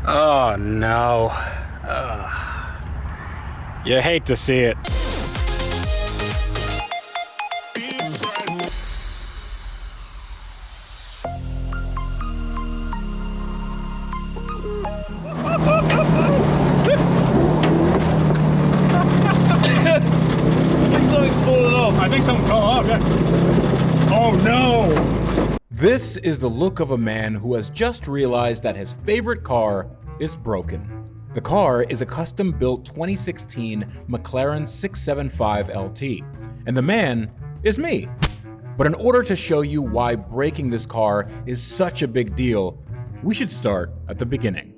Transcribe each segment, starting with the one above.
Oh no. You hate to see it. I think something fell off, yeah. Oh no! This is the look of a man who has just realized that his favorite car is broken. The car is a custom-built 2016 McLaren 675 LT, and the man is me. But in order to show you why breaking this car is such a big deal, we should start at the beginning.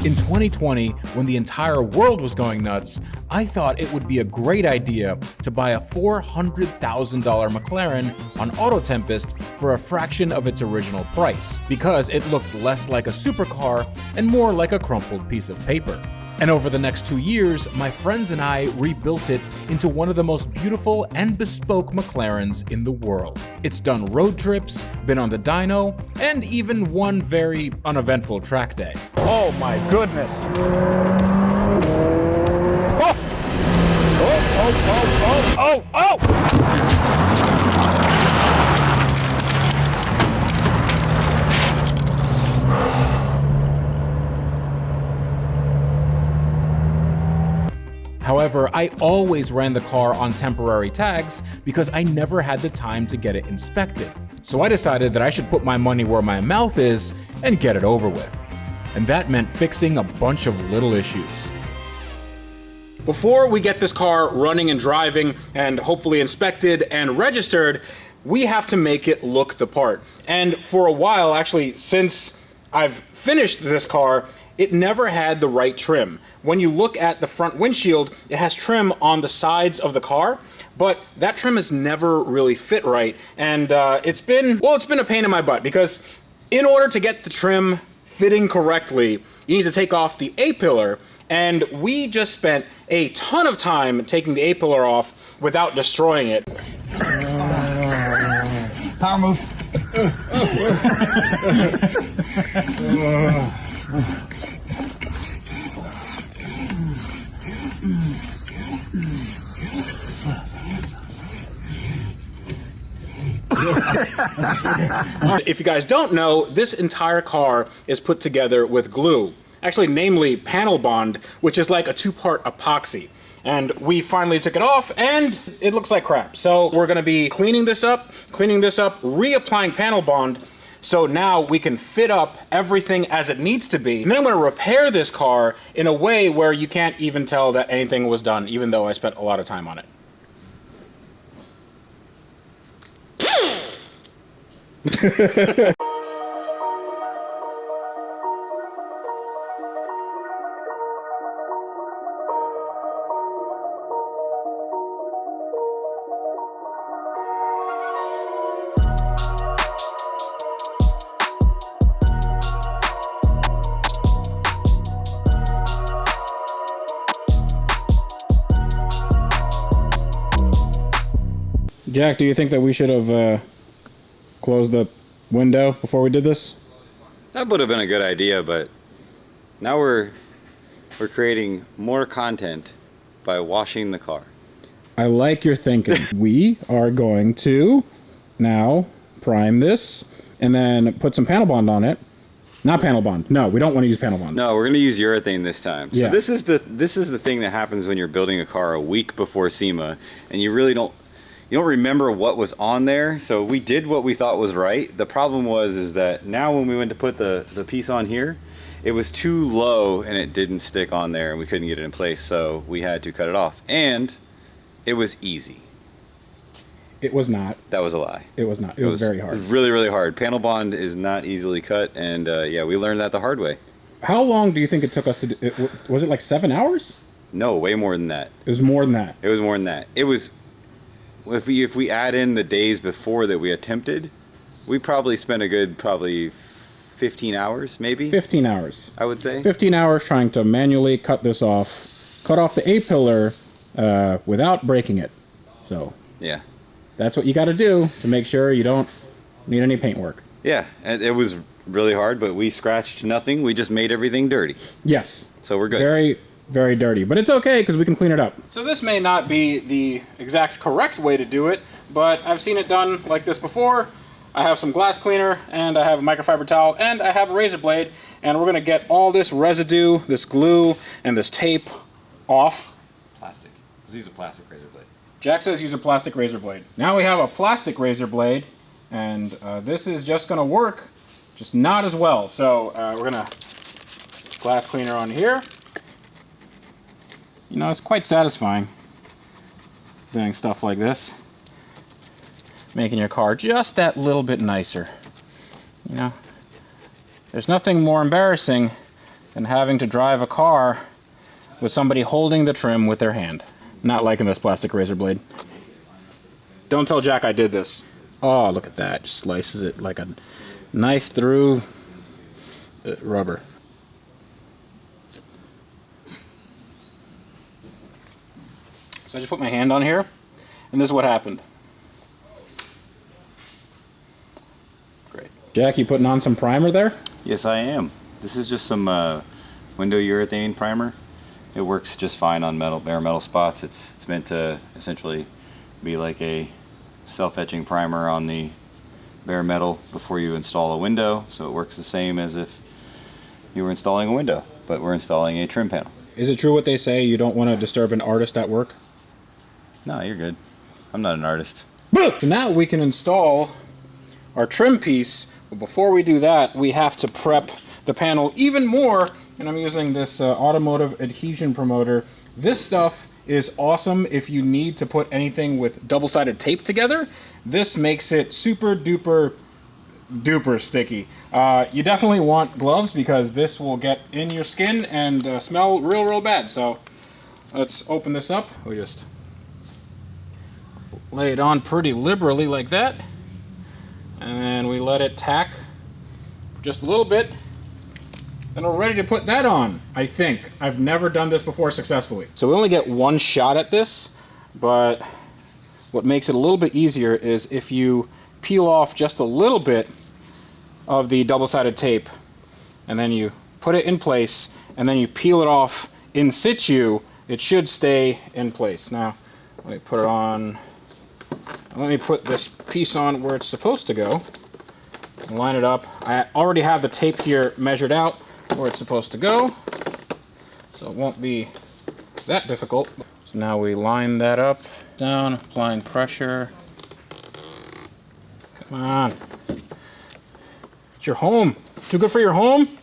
In 2020, when the entire world was going nuts, I thought it would be a great idea to buy a $400,000 McLaren on Auto Tempest for a fraction of its original price, because it looked less like a supercar and more like a crumpled piece of paper. And over the next 2 years, my friends and I rebuilt it into one of the most beautiful and bespoke McLarens in the world. It's done road trips, been on the dyno, and even one very uneventful track day. Oh my goodness. Oh! Oh! However, I always ran the car on temporary tags because I never had the time to get it inspected. So I decided that I should put my money where my mouth is and get it over with. And that meant fixing a bunch of little issues. Before we get this car running and driving and hopefully inspected and registered, we have to make it look the part. And for a while, actually, since I've finished this car, it never had the right trim. When you look at the front windshield, it has trim on the sides of the car, but that trim has never really fit right. And it's been a pain in my butt, because in order to get the trim fitting correctly, you need to take off the A-pillar, and we just spent a ton of time taking the A-pillar off without destroying it. Power move. If you guys don't know, this entire car is put together with glue. Actually, namely panel bond, which is like a two-part epoxy. And we finally took it off, and it looks like crap. So we're gonna be cleaning this up, reapplying panel bond, so now we can fit up everything as it needs to be. And then I'm gonna repair this car in a way where you can't even tell that anything was done, even though I spent a lot of time on it. Jack, do you think that we should have closed the window before we did this? That would have been a good idea, but now we're creating more content by washing the car. I like your thinking. We are going to now prime this and then put some panel bond on it. Not panel bond. No, we don't want to use panel bond. No, we're going to use urethane this time. So yeah. This is the thing that happens when you're building a car a week before SEMA, and you really don't remember what was on there. So we did what we thought was right. The problem is that now when we went to put the piece on here, it was too low and it didn't stick on there and we couldn't get it in place. So we had to cut it off, and it was easy. It was not. That was a lie. It was not. It was very hard. It was really, really hard. Panel bond is not easily cut, and yeah, we learned that the hard way. How long do you think it took us to do it? Was it like 7 hours? No, way more than that. It was more than that. It was more than that. It was, if we add in the days before that we attempted, we probably spent a good 15 hours, maybe? 15 hours. I would say. 15 hours trying to manually cut this off. Cut off the A-pillar without breaking it. So. Yeah. That's what you got to do to make sure you don't need any paint work. Yeah, and it was really hard, but we scratched nothing. We just made everything dirty. Yes. So we're good. Very, very dirty. But it's okay because we can clean it up. So this may not be the exact correct way to do it, but I've seen it done like this before. I have some glass cleaner, and I have a microfiber towel, and I have a razor blade, and we're gonna get all this residue, this glue, and this tape off. Plastic. Let's use a plastic razor blade. Jack says use a plastic razor blade. Now we have a plastic razor blade, and this is just gonna work, just not as well. So we're gonna glass cleaner on here. You know, it's quite satisfying doing stuff like this. Making your car just that little bit nicer. You know, there's nothing more embarrassing than having to drive a car with somebody holding the trim with their hand. Not liking this plastic razor blade. Don't tell Jack I did this. Oh, look at that. Just slices it like a knife through rubber. So I just put my hand on here, and this is what happened. Great. Jack, you putting on some primer there? Yes, I am. This is just some window urethane primer. It works just fine on bare metal spots. It's meant to essentially be like a self-etching primer on the bare metal before you install a window. So it works the same as if you were installing a window, but we're installing a trim panel. Is it true what they say, you don't want to disturb an artist at work? No, you're good. I'm not an artist. So now we can install our trim piece, but before we do that, we have to prep the panel even more, and I'm using this automotive adhesion promoter. This stuff is awesome if you need to put anything with double-sided tape together. This makes it super duper duper sticky. You definitely want gloves because this will get in your skin and smell real bad. So let's open this up. We just lay it on pretty liberally like that, and then we let it tack for just a little bit. Then we're ready to put that on, I think. I've never done this before successfully. So we only get one shot at this, but what makes it a little bit easier is if you peel off just a little bit of the double-sided tape, and then you put it in place, and then you peel it off in situ, it should stay in place. Now, let me put it on. Let me put this piece on where it's supposed to go. Line it up. I already have the tape here measured out where it's supposed to go, so it won't be that difficult. So now we line that up, down, applying pressure. Come on. It's your home. Too good for your home?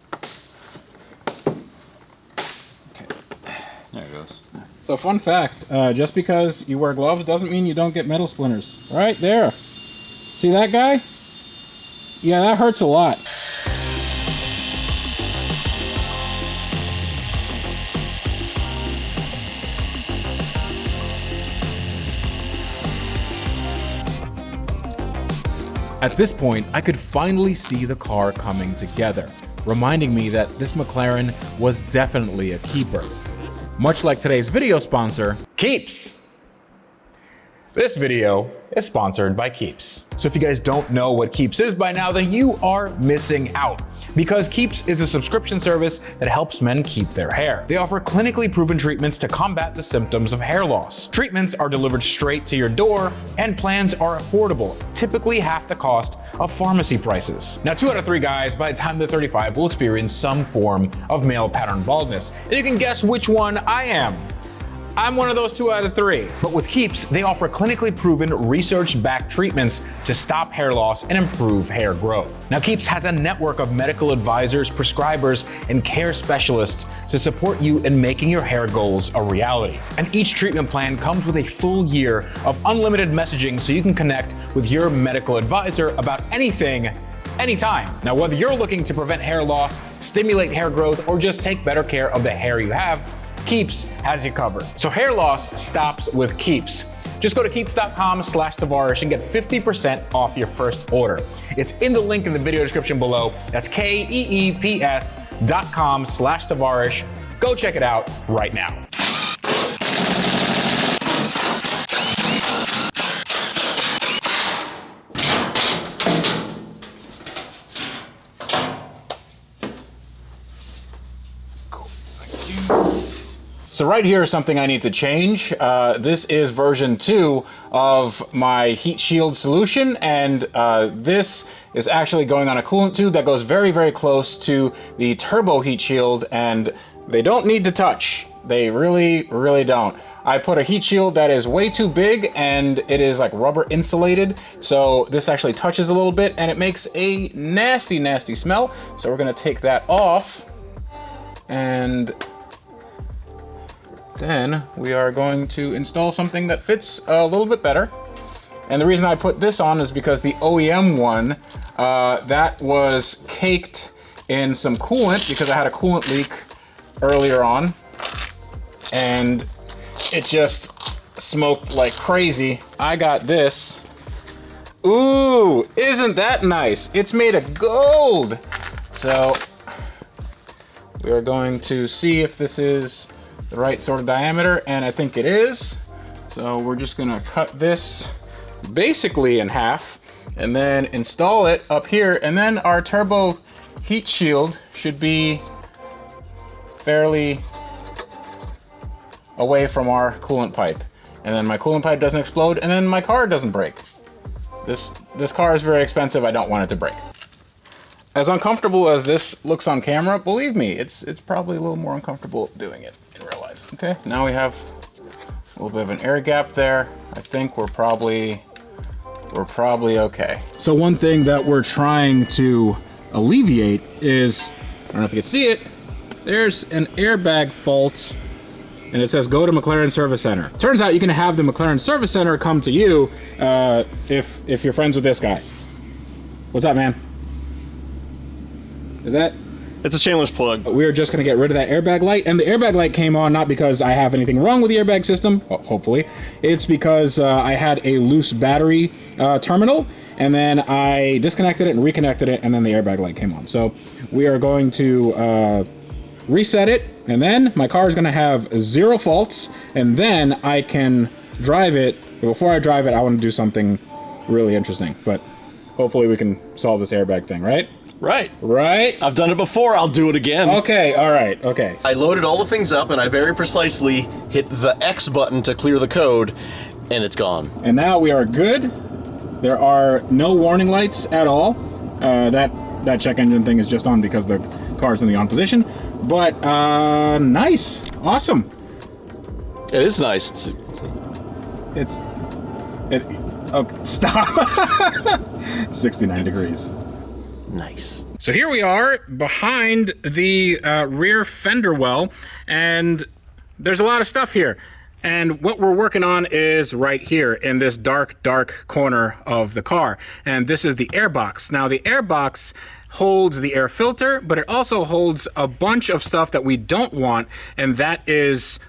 Okay. There it goes. So fun fact, just because you wear gloves doesn't mean you don't get metal splinters. Right there. See that guy? Yeah, that hurts a lot. At this point, I could finally see the car coming together, reminding me that this McLaren was definitely a keeper. Much like today's video sponsor, Keeps. This video is sponsored by Keeps. So if you guys don't know what Keeps is by now, then you are missing out. Because Keeps is a subscription service that helps men keep their hair. They offer clinically proven treatments to combat the symptoms of hair loss. Treatments are delivered straight to your door, and plans are affordable, typically half the cost of pharmacy prices. Now, 2 out of 3 guys by the time they're 35 will experience some form of male pattern baldness. And you can guess which one I am. I'm one of those 2 out of 3. But with Keeps, they offer clinically proven, research-backed treatments to stop hair loss and improve hair growth. Now, Keeps has a network of medical advisors, prescribers, and care specialists to support you in making your hair goals a reality. And each treatment plan comes with a full year of unlimited messaging so you can connect with your medical advisor about anything, anytime. Now, whether you're looking to prevent hair loss, stimulate hair growth, or just take better care of the hair you have, Keeps has you covered. So hair loss stops with Keeps. Just go to keeps.com/Tavarish and get 50% off your first order. It's in the link in the video description below. That's KEEPS.com/Tavarish. Go check it out right now. So right here is something I need to change. This is version 2 of my heat shield solution, and this is actually going on a coolant tube that goes very, very close to the turbo heat shield, and they don't need to touch. They really, really don't. I put a heat shield that is way too big, and it is like rubber insulated, so this actually touches a little bit, and it makes a nasty, nasty smell. So we're gonna take that off, and then we are going to install something that fits a little bit better. And the reason I put this on is because the OEM one, that was caked in some coolant because I had a coolant leak earlier on, and it just smoked like crazy. I got this. Ooh, isn't that nice? It's made of gold. So we are going to see if this is the right sort of diameter, and I think it is. So we're just gonna cut this basically in half and then install it up here, and then our turbo heat shield should be fairly away from our coolant pipe, and then my coolant pipe doesn't explode, and then my car doesn't break. This car is very expensive. I don't want it to break. As uncomfortable as this looks on camera, believe me, it's probably a little more uncomfortable doing it in real life. Okay, now we have a little bit of an air gap there. I think we're probably okay. So one thing that we're trying to alleviate is, I don't know if you can see it, there's an airbag fault, and it says go to McLaren Service Center. Turns out you can have the McLaren Service Center come to you if you're friends with this guy. What's up, man? Is that? It's a shameless plug. We're just gonna get rid of that airbag light, and the airbag light came on not because I have anything wrong with the airbag system, well, hopefully. It's because I had a loose battery terminal, and then I disconnected it and reconnected it, and then the airbag light came on. So we are going to reset it, and then my car is gonna have 0 faults, and then I can drive it. But before I drive it, I wanna do something really interesting, but hopefully we can solve this airbag thing, right? Right. Right? I've done it before, I'll do it again. Okay, all right, okay. I loaded all the things up and I very precisely hit the X button to clear the code, and it's gone. And now we are good. There are no warning lights at all. That check engine thing is just on because the car's in the on position. But nice, awesome. It is nice. Okay, stop. 69 degrees. Nice. So here we are behind the rear fender well, and there's a lot of stuff here. And what we're working on is right here in this dark, dark corner of the car. And this is the Airbox. Now the Airbox holds the air filter, but it also holds a bunch of stuff that we don't want, and that is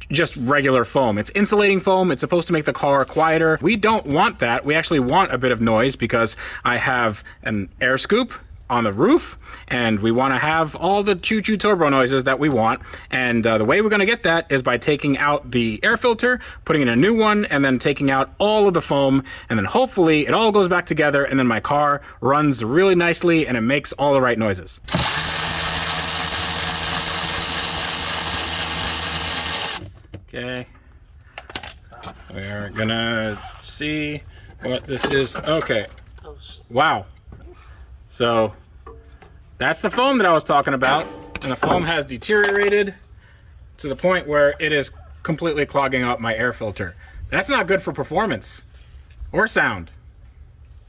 just regular foam. It's insulating foam. It's supposed to make the car quieter. We don't want that. We actually want a bit of noise because I have an air scoop on the roof, and we want to have all the choo-choo turbo noises that we want. And the way we're going to get that is by taking out the air filter, putting in a new one, and then taking out all of the foam, and then hopefully it all goes back together, and then my car runs really nicely and it makes all the right noises. Okay, we're gonna see what this is. Okay, wow. So that's the foam that I was talking about, and the foam has deteriorated to the point where it is completely clogging up my air filter. That's not good for performance or sound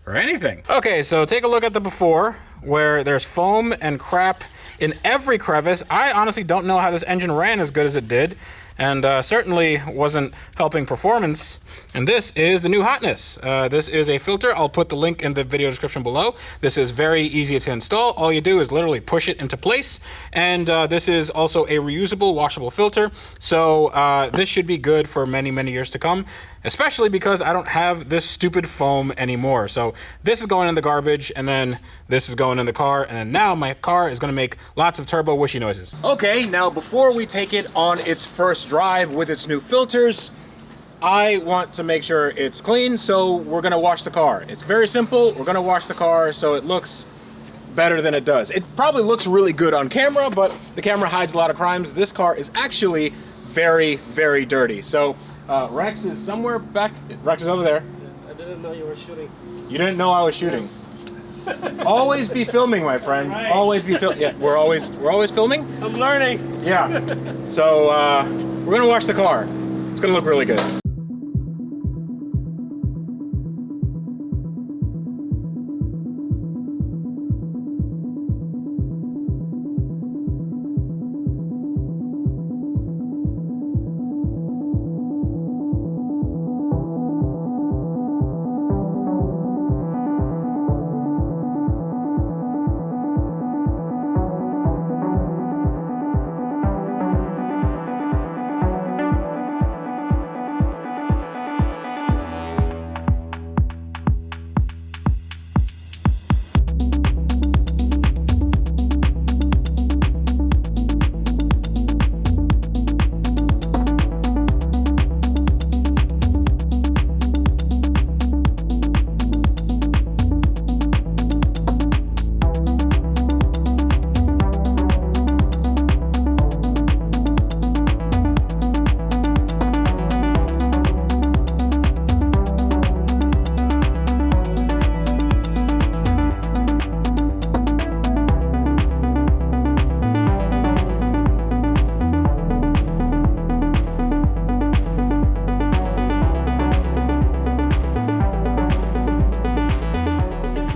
or anything. Okay, so take a look at the before, where there's foam and crap in every crevice. I honestly don't know how this engine ran as good as it did, and certainly wasn't helping performance. And this is the new hotness. This is a filter. I'll put the link in the video description below. This is very easy to install. All you do is literally push it into place. And this is also a reusable, washable filter. So this should be good for many, many years to come, especially because I don't have this stupid foam anymore. So this is going in the garbage, and then this is going in the car, and then now my car is gonna make lots of turbo whooshy noises. Okay, now before we take it on its first drive with its new filters, I want to make sure it's clean, so we're gonna wash the car. It's very simple. We're gonna wash the car so it looks better than it does. It probably looks really good on camera, but the camera hides a lot of crimes. This car is actually very, very dirty. So Rex is somewhere back. Rex is over there. I didn't know you were shooting. You didn't know I was shooting. Always be filming, my friend. Right. Always be filming. Yeah, we're always filming. I'm learning. Yeah. So we're gonna wash the car. It's gonna look really good.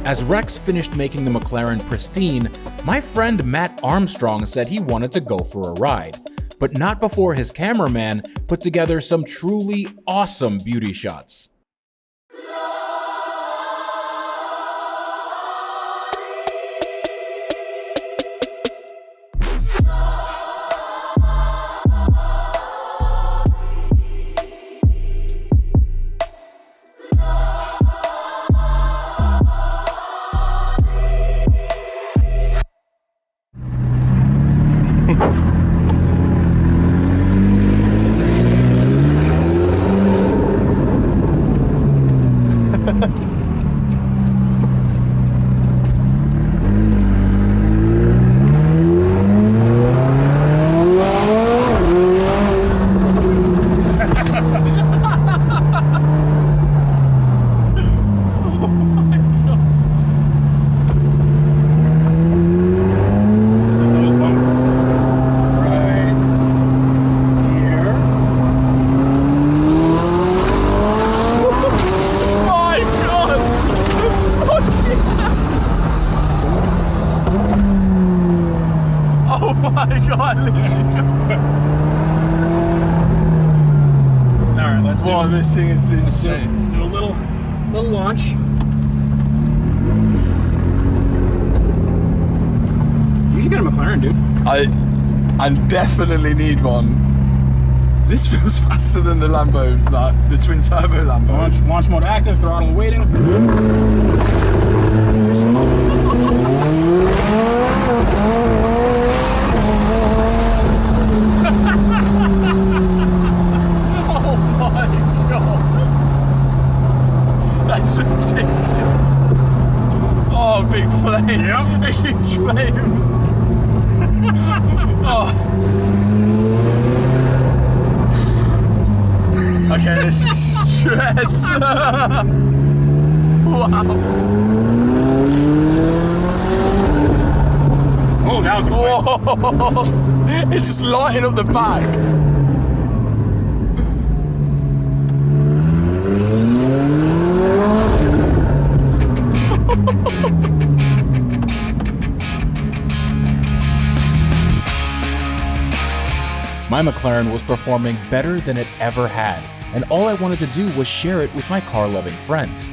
As Rex finished making the McLaren pristine, my friend Matt Armstrong said he wanted to go for a ride, but not before his cameraman put together some truly awesome beauty shots. Alright, let's do Wow, this thing is insane. do a little launch. You should get a McLaren, dude. I definitely need one. This feels faster than the Lambo, like the twin turbo Lambo. Launch mode active, throttle waiting. That's ridiculous. Oh, big flame. Yep. A huge flame. Oh. Okay, this is stress. Wow. Oh, that was a Whoa. It's just lighting up the back. My McLaren was performing better than it ever had, and all I wanted to do was share it with my car-loving friends.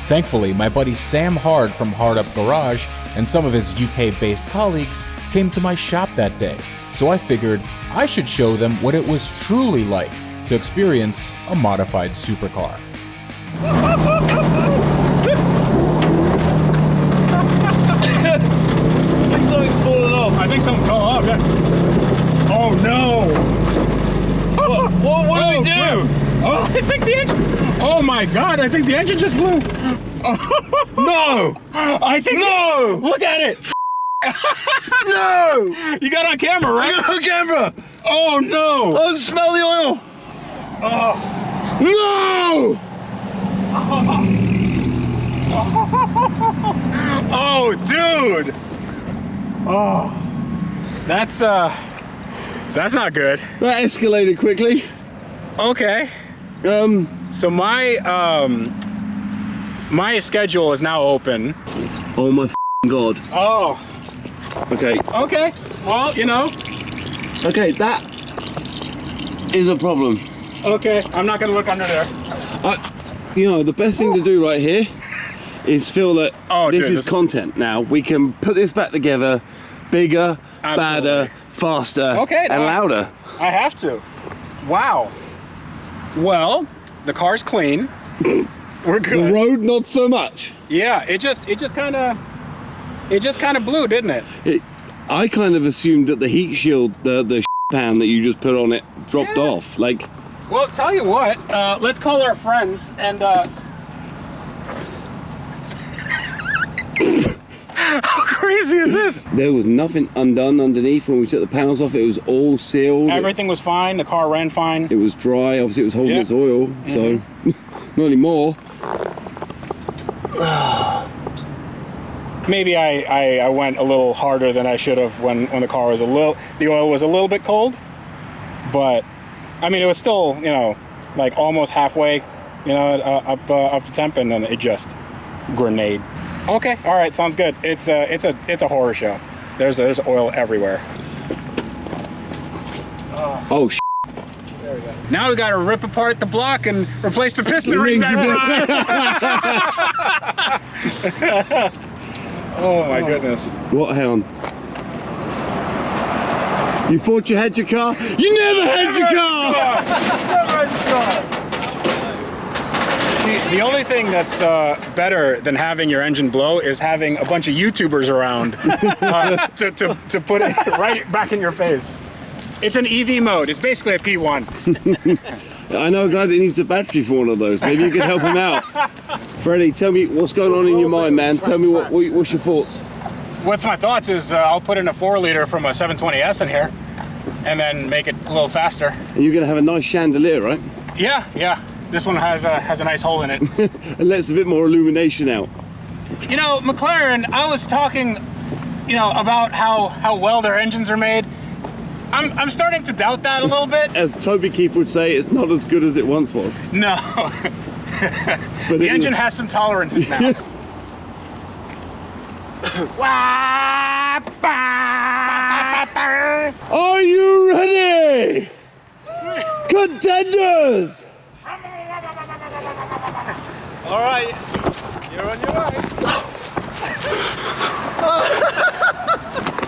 Thankfully, my buddy Sam Hard from Hard Up Garage and some of his UK-based colleagues came to my shop that day, so I figured I should show them what it was truly like to experience a modified supercar. I think something's fallen off. I think something fell off, yeah. Oh no! What do we do? Crap. Oh, I think the engine. Oh my god, I think the engine just blew. No! I think. No! Look at it! No! You got on camera, right? I got on camera! Oh no! Oh, smell the oil! Oh. No! Oh, dude! Oh, that's not good. That escalated quickly. Okay. So my schedule is now open. Oh my God. Oh. Okay. Okay. Well, you know. Okay, that is a problem. Okay. I'm not gonna look under there. You know, the best thing to do right here is feel that this dude, is content now. We can put this back together, bigger, badder, faster, Okay, and louder. I have to. Wow. Well, the car's clean. We're good. The road, not so much. Yeah, it just kind of blew, didn't it? I kind of assumed that the heat shield, the pan that you just put on it, dropped off. Like, well, tell you what, let's call our friends and how crazy is this? there was nothing undone underneath when we took the panels off. It was all sealed. Everything was fine. The car ran fine. It was dry. Obviously, it was holding its oil. So, not anymore. Maybe I went a little harder than I should have when the car was the oil was a little bit cold, but I mean it was still, you know, like almost halfway, you know, up to temp, and then it just grenade. Okay, all right, sounds good. It's a horror show. There's oil everywhere. Oh, There we go. Now we got to rip apart the block and replace the piston rings that fry. Oh my goodness. what? Hang on. You thought you had your car? You never had your car! The only thing that's better than having your engine blow is having a bunch of YouTubers around to put it right back in your face. It's an EV mode. It's basically a P1. I know a guy that needs a battery for one of those. Maybe you could help him out. Freddie, tell me what's going on in your mind, man. Tell me what's your thoughts? What's my thoughts is I'll put in a 4-liter from a 720S in here and then make it a little faster. And you're going to have a nice chandelier, right? Yeah. This one has a nice hole in it. And lets a bit more illumination out. You know, McLaren, I was talking, you know, about how well their engines are made. I'm starting to doubt that a little bit. As Toby Keith would say, it's not as good as it once was. No. But the engine has some tolerances now. Are you ready? Contenders! All right, you're on your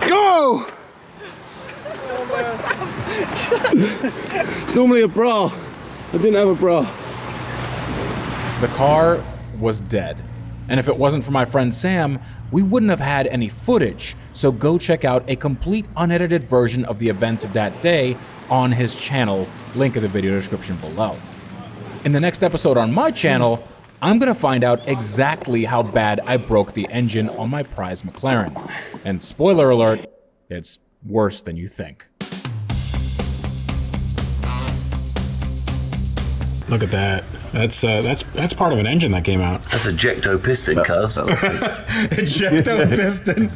way. Go! It's normally a bra. I didn't have a bra. The car was dead. And if it wasn't for my friend Sam, we wouldn't have had any footage. So go check out a complete unedited version of the events of that day on his channel, link in the video description below. In the next episode on my channel, I'm gonna find out exactly how bad I broke the engine on my prize McLaren. And spoiler alert, it's worse than you think. Look at that. That's part of an engine that came out. That's a ejecto piston, cuz. Ejecto piston.